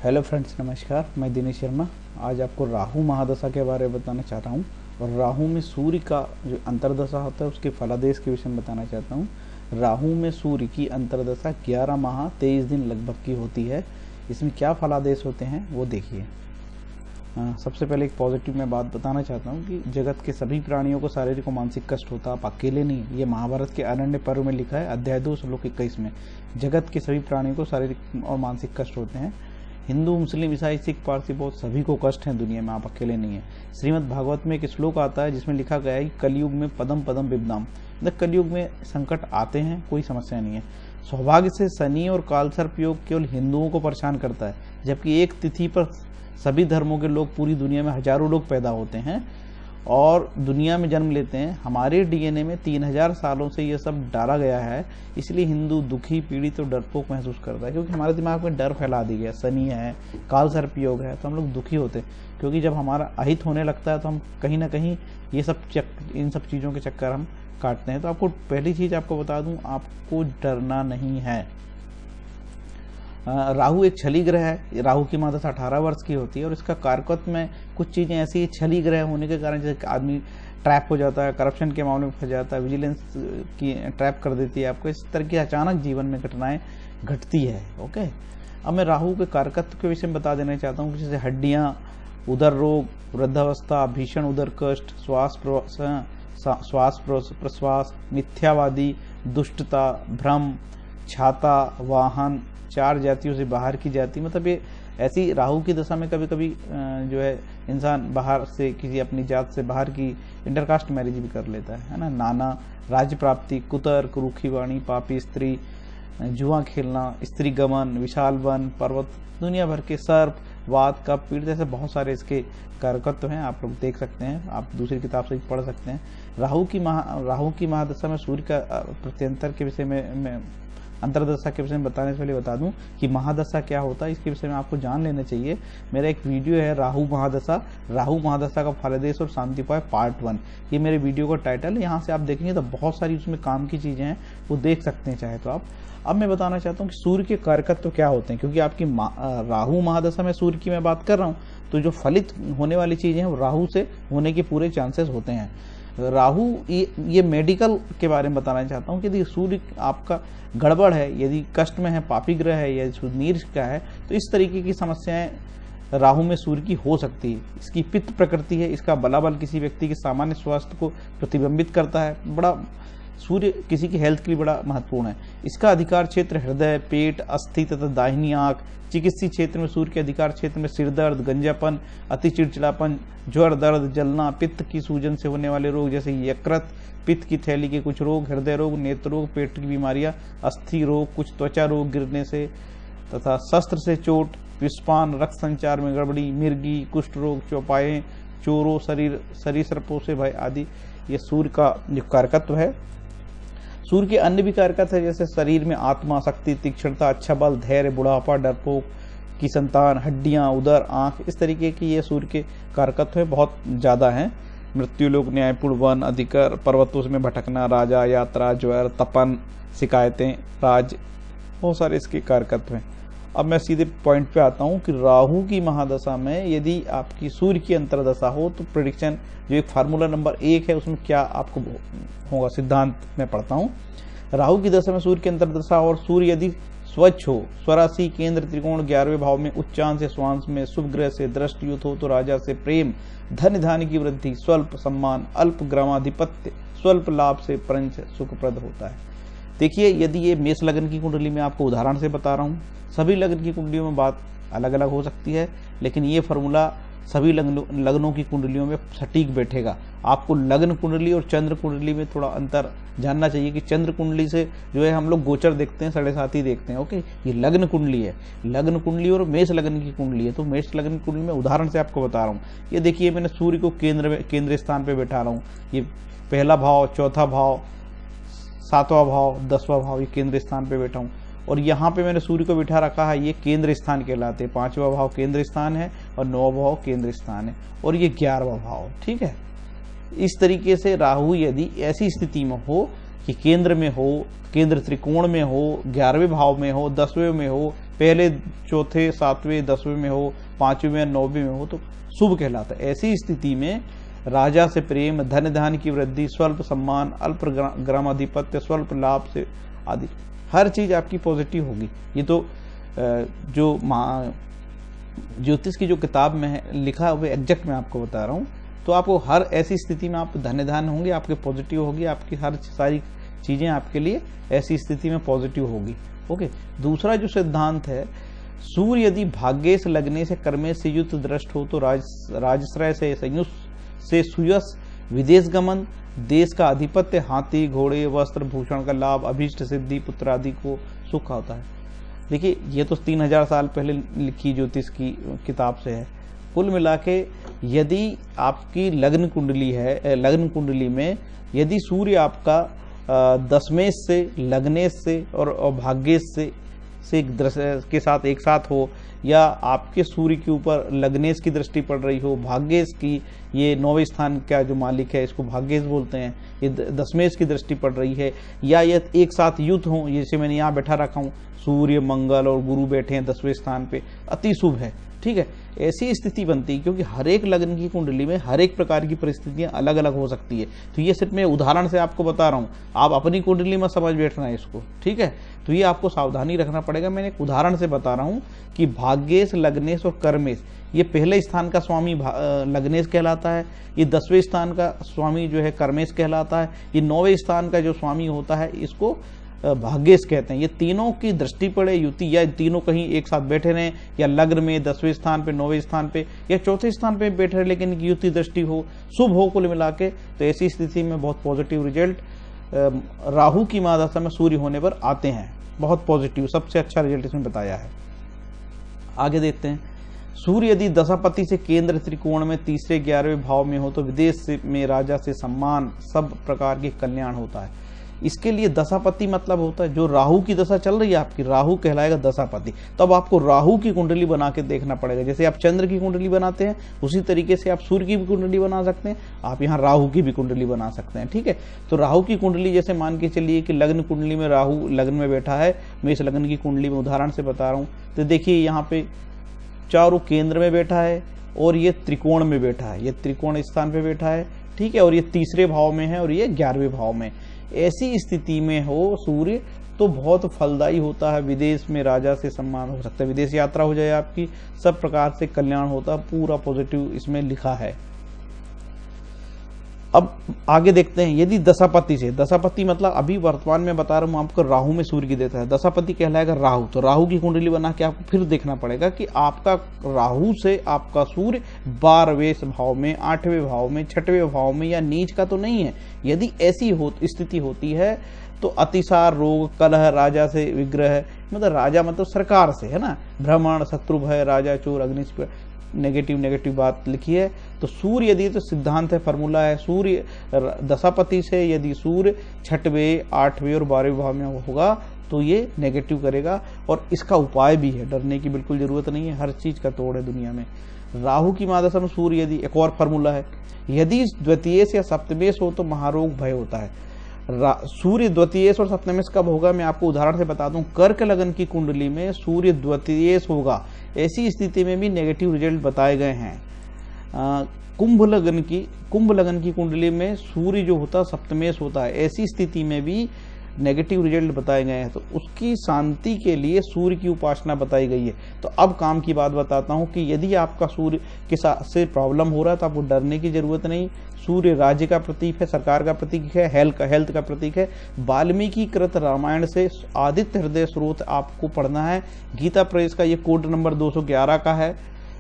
Hello friends, नमस्कार। मैं दिनेश शर्मा आज आपको राहु महादशा के बारे में बताना चाहता हूँ और राहु में सूर्य का जो अंतर्दशा होता है उसके फलादेश के विषय में बताना चाहता हूँ। राहु में सूर्य की अंतर्दशा 11 माह 23 दिन लगभग की होती है। इसमें क्या फलादेश होते हैं वो देखिए। सबसे पहले एक पॉजिटिव मैं बात बताना चाहता हूँ कि जगत के सभी प्राणियों को शारीरिक और मानसिक कष्ट होता है। आप अकेले नहीं। ये महाभारत के अरण्य पर्व में लिखा है, अध्याय 2 श्लोक 21 में। जगत के सभी प्राणियों को शारीरिक और मानसिक कष्ट होते हैं। हिंदू, मुस्लिम, ईसाई, सिख, पारसी, बौद्ध सभी को कष्ट हैं दुनिया में, आप अकेले नहीं है। श्रीमद् भागवत में एक श्लोक आता है जिसमें लिखा गया है कि कलयुग में पदम पदम विपदाम, मतलब कलयुग में संकट आते हैं, कोई समस्या नहीं है। सौभाग्य से शनि और कालसर्प योग केवल हिंदुओं को परेशान करता है, जबकि एक तिथि पर सभी धर्मों के लोग पूरी दुनिया में हजारों लोग पैदा होते हैं और दुनिया में जन्म लेते हैं। हमारे डीएनए में 3000 सालों से ये सब डाला गया है, इसलिए हिंदू दुखी, पीड़ित और डरपोक महसूस करता है, क्योंकि हमारे दिमाग में डर फैला दी गया। शनि है, काल सर्प योग है, तो हम लोग दुखी होते हैं, क्योंकि जब हमारा अहित होने लगता है तो हम कहीं ना कहीं इन सब चीज़ों के चक्कर हम काटते हैं। तो आपको पहली चीज़ आपको बता दूं, आपको डरना नहीं है। राहु एक छली ग्रह है। राहु की महादशा 18 वर्ष की होती है और इसका कारकत्व में कुछ चीज़ें ऐसी छली ग्रह होने के कारण जैसे आदमी ट्रैप हो जाता है, करप्शन के मामले में फंस जाता है, विजिलेंस की ट्रैप कर देती है आपको। इस तरह की अचानक जीवन में घटनाएं घटती है। ओके, अब मैं राहु के कारकत्व के विषय में बता देना चाहता हूँ। जैसे हड्डियाँ, उदर रोग, वृद्धावस्था, भीषण उदर कष्ट, श्वास प्रश्वास, मिथ्यावादी, दुष्टता, भ्रम, छाता, वाहन, 4 जातियों से बाहर की जाति। मतलब ये ऐसी राहु की दशा में कभी कभी जो है इंसान बाहर से किसी अपनी जात से बाहर की इंटरकास्ट मैरिज भी कर लेता है ना। नाना, राज्य प्राप्ति, कुतर्क, रूखी वाणी, पापी स्त्री, जुआ खेलना, स्त्री गमन, विशाल वन, पर्वत, दुनिया भर के सर्प, वात का पीड़, जैसे बहुत सारे इसके कारकत्व हैं। आप लोग देख सकते हैं, आप दूसरी किताब से पढ़ सकते हैं। राहु की महादशा में सूर्य का प्रत्यंतर के विषय में अंतर्दशा के विषय में बताने से पहले बता दूं कि महादशा क्या होता है, इसके विषय में आपको जान लेना चाहिए। मेरा एक वीडियो है राहु महादशा का फलादेश और शांति उपाय पार्ट 1, ये मेरे वीडियो का टाइटल है। यहाँ से आप देखेंगे तो बहुत सारी उसमें काम की चीजें हैं, वो देख सकते हैं चाहे तो आप। अब मैं बताना चाहता हूँ कि सूर्य के कारकत्व क्या होते हैं, क्योंकि आपकी राहु महादशा में सूर्य की मैं बात कर रहा हूँ, तो जो फलित होने वाली चीजें हैं वो राहु से होने के पूरे चांसेस होते हैं। राहु ये मेडिकल के बारे में बताना चाहता हूँ कि यदि सूर्य आपका गड़बड़ है, यदि कष्ट में है, पापी ग्रह है या नीच का है, तो इस तरीके की समस्याएं राहु में सूर्य की हो सकती है। इसकी पित्त प्रकृति है, इसका बलाबल किसी व्यक्ति के सामान्य स्वास्थ्य को प्रतिबिंबित करता है। बड़ा सूर्य किसी की हेल्थ के लिए बड़ा महत्वपूर्ण है। इसका अधिकार क्षेत्र हृदय, पेट, अस्थि तथा दाहिनी आंख। चिकित्सीय क्षेत्र में सूर्य के अधिकार क्षेत्र में सिर दर्द, गंजापन, अति चिड़चिड़ापन, ज्वर, दर्द, जलना, पित्त की सूजन से होने वाले रोग जैसे यकृत, पित्त की थैली के कुछ रोग, हृदय रोग, नेत्र रोग, पेट की बीमारियां, अस्थि रोग, कुछ त्वचा रोग गिरने से तथा शस्त्र से चोट, विस्पान, रक्त संचार में गड़बड़ी, मिर्गी, कुष्ठ रोग, चौपाए, चोरों, शरीर सर्पों से भय आदि, ये सूर्य का जो कारकत्व है। सूर्य के अन्य भी कारकत्व है, जैसे शरीर में आत्मा, शक्ति, तीक्ष्णता, अच्छा बल, धैर्य, बुढ़ापा, डरपोक की संतान, हड्डियां, उदर, आंख, इस तरीके की ये सूर्य के कारकत्व है, बहुत ज्यादा हैं। मृत्यु लोक, न्यायपूर्ण, वन, अधिकार, पर्वतों में भटकना, राजा, यात्रा, ज्वर, तपन, शिकायतें, राज, बहुत सारे इसके कारकत्व हैं। अब मैं सीधे पॉइंट पे आता हूँ कि राहु की महादशा में यदि आपकी सूर्य की अंतर्दशा हो तो प्रेडिक्शन जो एक फार्मूला नंबर 1 है उसमें क्या आपको होगा, सिद्धांत में पढ़ता हूँ। राहु की दशा में सूर्य की अंतर्दशा और सूर्य यदि स्वच्छ हो, स्वराशि, केंद्र, त्रिकोण, 11वें भाव में, उच्चांश या स्वांश में, शुभ ग्रह से दृष्टियुत हो तो राजा से प्रेम, धन धान्य की वृद्धि, स्वल्प सम्मान, अल्प ग्रामाधिपत्य, स्वल्प लाभ से पंच सुखप्रद होता है। देखिए, यदि ये मेष लग्न की कुंडली में आपको उदाहरण से बता रहा हूँ, सभी लग्न की कुंडलियों में बात अलग अलग हो सकती है, लेकिन ये फॉर्मूला सभी लग्नों की कुंडलियों में सटीक बैठेगा। आपको लग्न कुंडली और चंद्र कुंडली में थोड़ा अंतर जानना चाहिए कि चंद्र कुंडली से जो है हम लोग गोचर देखते हैं, 7.5 देखते हैं। ओके, ये लग्न कुंडली है, लग्न कुंडली और मेष लग्न की कुंडली है। तो मेष लग्न की कुंडली में उदाहरण से आपको बता रहा हूँ। ये देखिए, मैंने सूर्य को केंद्र स्थान पे बैठा रहा हूँ। ये पहला भाव, चौथा भाव, 7वां भाव, 10वां भाव, ये केंद्र स्थान पे बैठा हूँ। और यहाँ पे मैंने सूर्य को बिठा रखा है, ये केंद्र स्थान कहलाते हैं। 5वां भाव केंद्र स्थान है और 9वां भाव केंद्र स्थान है और ये 11वां भाव। ठीक है, इस तरीके से राहु यदि ऐसी स्थिति में हो कि केंद्र में हो, केंद्र त्रिकोण में हो, 11वें भाव में हो, 10वें में हो, पहले, चौथे, सातवें, 10वें में हो, 5वें में, 9वें में हो तो शुभ कहलाता है। ऐसी स्थिति में राजा से प्रेम, धन धान की वृद्धि, स्वल्प सम्मान, अल्प ग्रामाधिपत्य, स्वल्प लाभ से आदि हर चीज आपकी पॉजिटिव होगी। ये तो जो ज्योतिष की जो किताब में है लिखा हुआ एग्जैक्ट मैं आपको बता रहा हूँ। तो आपको हर ऐसी स्थिति में आप धन्य धान होंगे, आपके पॉजिटिव होगी, आपकी हर सारी चीजें आपके लिए ऐसी स्थिति में पॉजिटिव होगी। ओके। दूसरा जो सिद्धांत है, सूर्य यदि भाग्येश लगने से कर्मे से युक्त दृष्ट हो तो राजश्रय से संयुष से सुयश, विदेश गमन, देश का अधिपत्य, हाथी घोड़े वस्त्र भूषण का लाभ, अभीष्ट सिद्धि, पुत्र आदि को सुख होता है। देखिए ये तो 3000 साल पहले लिखी ज्योतिष की किताब से है। कुल मिला के यदि आपकी लग्न कुंडली है, लग्न कुंडली में यदि सूर्य आपका दशमेश से, लग्नेश से और भाग्येश से के साथ एक साथ हो, या आपके सूर्य के ऊपर लग्नेश की दृष्टि पड़ रही हो, भाग्येश की, ये 9वें स्थान का जो मालिक है इसको भाग्येश बोलते हैं, ये दशमेश की दृष्टि पड़ रही है, या ये एक साथ युद्ध हो, जैसे मैंने यहाँ बैठा रखा हूँ, सूर्य मंगल और गुरु बैठे हैं 10वें स्थान पे, अति शुभ है। ठीक है, ऐसी स्थिति बनती है क्योंकि हर एक लग्न की कुंडली में हर एक प्रकार की परिस्थितियां अलग अलग हो सकती है। तो ये सिर्फ मैं उदाहरण से आपको बता रहा हूँ, आप अपनी कुंडली में समझ बैठना है इसको। ठीक है, तो ये आपको सावधानी रखना पड़ेगा। मैंने एक उदाहरण से बता रहा हूँ कि भाग्येश, लग्नेश और कर्मेश, ये पहले स्थान का स्वामी लग्नेश कहलाता है, ये 10वें स्थान का स्वामी जो है कर्मेश कहलाता है, ये 9वें स्थान का जो स्वामी होता है इसको भाग्येश कहते हैं। ये तीनों की दृष्टि पड़े, युति, या तीनों कहीं एक साथ बैठे रहें, या लग्न में 10वें स्थान पे, 9वें स्थान पे या चौथे स्थान पे बैठे रहे, लेकिन युति दृष्टि हो, शुभ हो कुल मिला के, तो ऐसी स्थिति में बहुत पॉजिटिव रिजल्ट राहु की महादशा में सूर्य होने पर आते हैं। बहुत पॉजिटिव, सबसे अच्छा रिजल्ट इसमें बताया है। आगे देखते हैं, सूर्य यदि दशापति से केंद्र त्रिकोण में तीसरे 11वें भाव में हो तो विदेश में राजा से सम्मान, सब प्रकार के कल्याण होता है। इसके लिए दशापति मतलब होता है जो राहु की दशा चल रही है आपकी, राहु कहलाएगा दशापति। तब आपको राहु की कुंडली बना के देखना पड़ेगा। जैसे आप चंद्र की कुंडली बनाते हैं उसी तरीके से आप सूर्य की भी कुंडली बना सकते हैं, आप यहाँ राहु की भी कुंडली बना सकते हैं। ठीक है, तो राहु की कुंडली जैसे मान के चलिए कि लग्न कुंडली में राहु लग्न में बैठा है, मैं इस लग्न की कुंडली में उदाहरण से बता रहा हूँ। तो देखिए यहाँ पे चारों केंद्र में बैठा है और ये त्रिकोण में बैठा है, ये त्रिकोण स्थान पे बैठा है। ठीक है, और ये तीसरे भाव में है और ये 11वें भाव में। ऐसी स्थिति में हो सूर्य तो बहुत फलदायी होता है, विदेश में राजा से सम्मान हो सकता है, विदेश यात्रा हो जाए आपकी, सब प्रकार से कल्याण होता है, पूरा पॉजिटिव इसमें लिखा है। अब आगे देखते हैं, यदि दशापति से, दशापति मतलब अभी वर्तमान में बता रहा हूं आपको राहु में सूर्य की देता है, दशापति कहलाएगा राहु। तो राहु की कुंडली बना के आपको फिर देखना पड़ेगा कि आपका राहु से आपका सूर्य 12वें भाव में, 8वें भाव में, 6वें भाव में या नीच का तो नहीं है। यदि ऐसी स्थिति होती है तो अतिसार, रोग, कलह, राजा से विग्रह, मतलब राजा मतलब सरकार से, है ना, भ्रमण, शत्रु भय, राजा चोर, अग्नि, नेगेटिव बात लिखी है। तो सूर्य यदि, तो सिद्धांत है, फॉर्मूला है, सूर्य दशापति से यदि सूर्य 6वें, 8वें और 12वें भाव में होगा तो ये नेगेटिव करेगा। और इसका उपाय भी है, डरने की बिल्कुल जरूरत नहीं है, हर चीज का तोड़ है दुनिया में। राहु की महादशा में सूर्य यदि, एक और फॉर्मूला है, यदि द्वितीयेश या सप्तमेश हो तो महारोग भय होता है। सूर्य द्वितीयेश और सप्तमेश कब होगा मैं आपको उदाहरण से बता दूं। कर्क लगन की कुंडली में सूर्य द्वितीयेश होगा, ऐसी स्थिति में भी नेगेटिव रिजल्ट बताए गए हैं। कुंभ लगन की कुंडली में सूर्य जो होता है सप्तमेश होता है, ऐसी स्थिति में भी नेगेटिव रिजल्ट बताए गए हैं। तो उसकी शांति के लिए सूर्य की उपासना बताई गई है। तो अब काम की बात बताता हूं कि यदि आपका सूर्य के साथ से प्रॉब्लम हो रहा है तो आपको डरने की जरूरत नहीं। सूर्य राज्य का प्रतीक है, सरकार का प्रतीक है, हेल्थ का प्रतीक है। वाल्मीकि कृत रामायण से आदित्य हृदय स्रोत आपको पढ़ना है। गीता प्रेस का ये कोड नंबर 211 का है,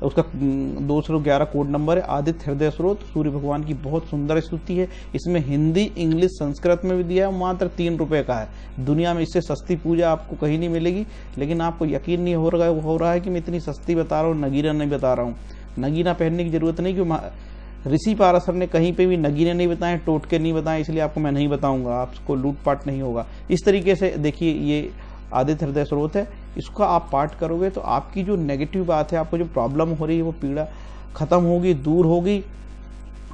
उसका 211 कोड नंबर है, आदित्य हृदय स्रोत। सूर्य भगवान की बहुत सुंदर स्तुति है। इसमें हिंदी, इंग्लिश, संस्कृत में भी दिया है, मात्र 3 रुपए का है। दुनिया में इससे सस्ती पूजा आपको कहीं नहीं मिलेगी। लेकिन आपको यकीन नहीं हो रहा है कि मैं इतनी सस्ती बता रहा हूँ, नगीना नहीं बता रहा हूँ। नगीना पहनने की जरूरत नहीं, क्योंकि ऋषि पाराशर ने कहीं पे भी नगीने नहीं बताए, टोटके नहीं बताए, इसलिए आपको मैं नहीं बताऊंगा, आपको लूटपाट नहीं होगा। इस तरीके से देखिए, ये आदित्य हृदय स्रोत है, इसका आप पाठ करोगे तो आपकी जो नेगेटिव बात है, आपको जो प्रॉब्लम हो रही है वो पीड़ा खत्म होगी, दूर होगी।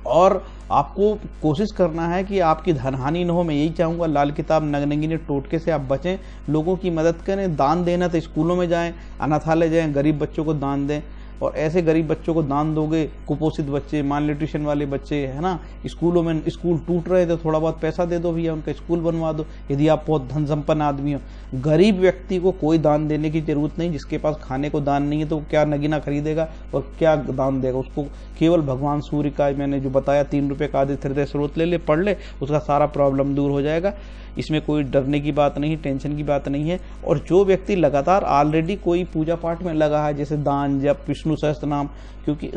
और आपको कोशिश करना है कि आपकी धनहानि न हो। मैं यही चाहूँगा, लाल किताब नगनगिनी टोटके से आप बचें, लोगों की मदद करें। दान देना तो स्कूलों में जाएं, अनाथालय जाएं, गरीब बच्चों को दान दें। और ऐसे गरीब बच्चों को दान दोगे, कुपोषित बच्चे, माल न्यूट्रिशन वाले बच्चे, है ना, स्कूलों में स्कूल टूट रहे तो थोड़ा बहुत पैसा दे दो भैया, उनका स्कूल बनवा दो। यदि आप बहुत धन संपन्न आदमी हो, गरीब व्यक्ति को कोई दान देने की जरूरत नहीं। जिसके पास खाने को दान नहीं है तो क्या नगीना खरीदेगा और क्या दान देगा? उसको केवल भगवान सूर्य का, मैंने जो बताया 3 रुपए का आदित्य हृदय स्रोत ले ले, पढ़ ले, उसका सारा प्रॉब्लम दूर हो जाएगा। इसमें कोई डरने की बात नहीं, टेंशन की बात नहीं है। और जो व्यक्ति लगातार ऑलरेडी कोई पूजा पाठ में लगा है, जैसे दान, जप, विष्णु सहस्त्र नाम, क्योंकि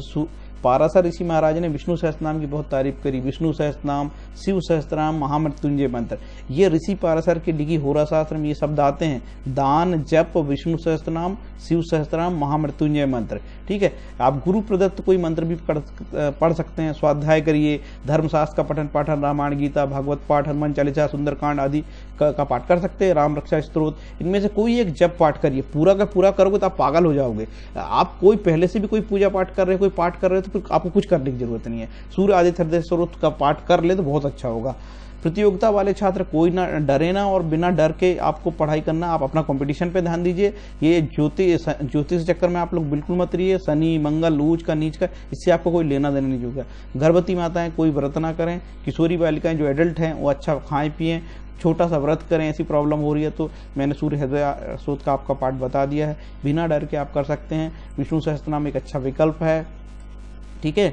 पाराशर ऋषि महाराज ने विष्णु सहस्त्र नाम की बहुत तारीफ करी। विष्णु सहस्त्र नाम, शिव सहस्त्र नाम, महामृत्युंजय मंत्र, ये ऋषि पाराशर की लिखी होरा शास्त्र में ये शब्द आते हैं। दान, जप, विष्णु सहस्त्र नाम, शिव सहस्त्र नाम, महामृत्युंजय मंत्र। ठीक है, आप गुरु प्रदत्त कोई मंत्र भी पढ़ सकते हैं। स्वाध्याय करिए, धर्मशास्त्र का पठन पाठन, रामायण, गीता, भागवत पाठ, हनुमान चालीसा, सुंदरकांड आदि का पाठ कर सकते हैं। राम रक्षा स्तोत्र, इनमें से कोई एक जप पाठ करिए। पूरा का पूरा करोगे तो आप पागल हो जाओगे। आप कोई पहले से भी कोई पूजा पाठ कर रहे हैं, कोई पाठ कर रहे हैं, तो फिर आपको कुछ करने की जरूरत नहीं है। सूर्य आदित्य हृदय स्रोत का पाठ कर ले तो बहुत अच्छा होगा। प्रतियोगिता वाले छात्र कोई ना डरे ना, और बिना डर के आपको पढ़ाई करना। आप अपना कंपटीशन पे ध्यान दीजिए। ये ज्योतिष चक्कर में आप लोग बिल्कुल मत रहिए। शनि मंगल ऊंच का नीच का, इससे आपको कोई लेना देना नहीं होगा। गर्भवती माताएं कोई व्रत ना करें। किशोरी बालिकाएं जो एडल्ट हैं वो अच्छा खाएं पिएं, छोटा सा व्रत करें। ऐसी प्रॉब्लम हो रही है तो मैंने सूर्य हृदय स्रोत का आपका पाठ बता दिया है, बिना डर के आप कर सकते हैं। विष्णु सहस्त्रनाम एक अच्छा विकल्प है। ठीक है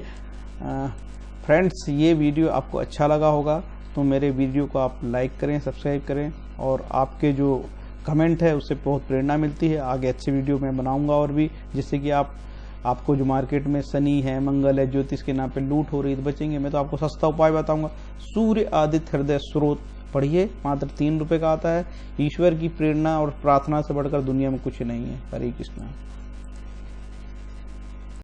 फ्रेंड्स, ये वीडियो आपको अच्छा लगा होगा तो मेरे वीडियो को आप लाइक करें, सब्सक्राइब करें, और आपके जो कमेंट है उससे बहुत प्रेरणा मिलती है। आगे अच्छे वीडियो मैं बनाऊंगा और भी, जिससे कि आपको जो मार्केट में शनि है, मंगल है, ज्योतिष के नाम पे लूट हो रही है तो बचेंगे। मैं तो आपको सस्ता उपाय बताऊंगा। सूर्य आदित्य हृदय स्रोत पढ़िए, मात्र 3 रुपए का आता है। ईश्वर की प्रेरणा और प्रार्थना से बढ़कर दुनिया में कुछ नहीं है। हरे कृष्णा।